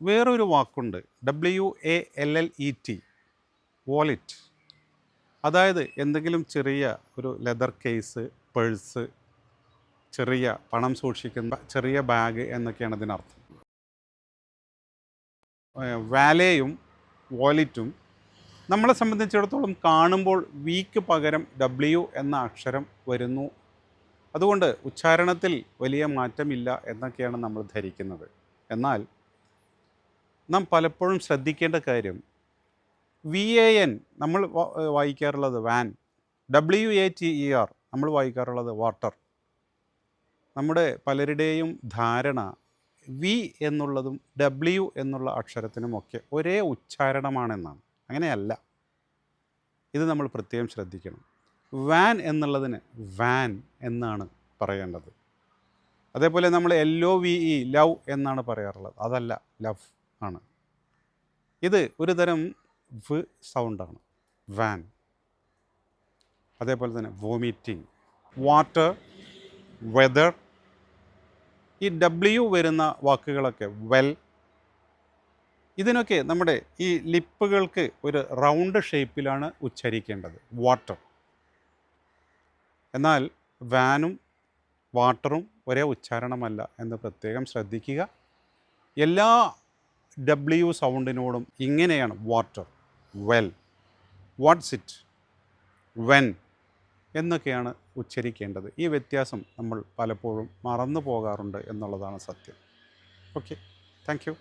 വേറൊരു വാക്കുണ്ട്, WALLET, wallet. അതായത് എന്തെങ്കിലും ചെറിയ ഒരു ലെതർ കേസ്, പേഴ്സ്, ചെറിയ പണം സൂക്ഷിക്കുന്ന ചെറിയ ബാഗ് എന്നൊക്കെയാണ് ഇതിനർത്ഥം. വാലേയും വാലറ്റും നമ്മളെ സംബന്ധിച്ചിടത്തോളം കാണുമ്പോൾ വിക്ക് പകരം W എന്ന അക്ഷരം വരുന്നു. അതുകൊണ്ട് ഉച്ചാരണത്തിൽ വലിയ മാറ്റമില്ല എന്നൊക്കെയാണ് നമ്മൾ ധരിക്കുന്നത്. എന്നാൽ നാം പലപ്പോഴും ശ്രദ്ധിക്കേണ്ട കാര്യം, VAN നമ്മൾ വായിക്കാറുള്ളത് വാൻ, WATER നമ്മൾ വായിക്കാറുള്ളത് വാട്ടർ. നമ്മുടെ പലരുടെയും ധാരണ വി എന്നുള്ളതും W എന്നുള്ള അക്ഷരത്തിനുമൊക്കെ ഒരേ ഉച്ചാരണമാണെന്നാണ്. അങ്ങനെയല്ല. ഇത് നമ്മൾ പ്രത്യേകം ശ്രദ്ധിക്കണം. വാൻ എന്നുള്ളതിന് വാൻ എന്നാണ് പറയേണ്ടത്. അതേപോലെ നമ്മൾ LOVE, ലവ് എന്നാണ് പറയാറുള്ളത്. അതല്ല, ലവ് ആണ്. ഇത് ഒരു തരം വ് സൗണ്ടാണ്, വാൻ. അതേപോലെ തന്നെ വോമിറ്റിംഗ്, വാട്ടർ, വെതർ. ഈ W വരുന്ന വാക്കുകളൊക്കെ വെൽ, ഇതിനൊക്കെ നമ്മുടെ ഈ ലിപ്പുകൾക്ക് ഒരു റൗണ്ട് ഷേപ്പിലാണ് ഉച്ചരിക്കേണ്ടത്, വാട്ടർ. എന്നാൽ വാനും വാട്ടറും ഒരേ ഉച്ചാരണമല്ല എന്ന് പ്രത്യേകം ശ്രദ്ധിക്കുക. എല്ലാ W സൗണ്ടിനോടും ഇങ്ങനെയാണ് water, well, what's it, when എന്നൊക്കെയാണ് ഉച്ചരിക്കേണ്ടത്. ഈ വ്യത്യാസം നമ്മൾ പലപ്പോഴും മറന്നു പോകാറുണ്ട് എന്നുള്ളതാണ് സത്യം. Okay, thank you.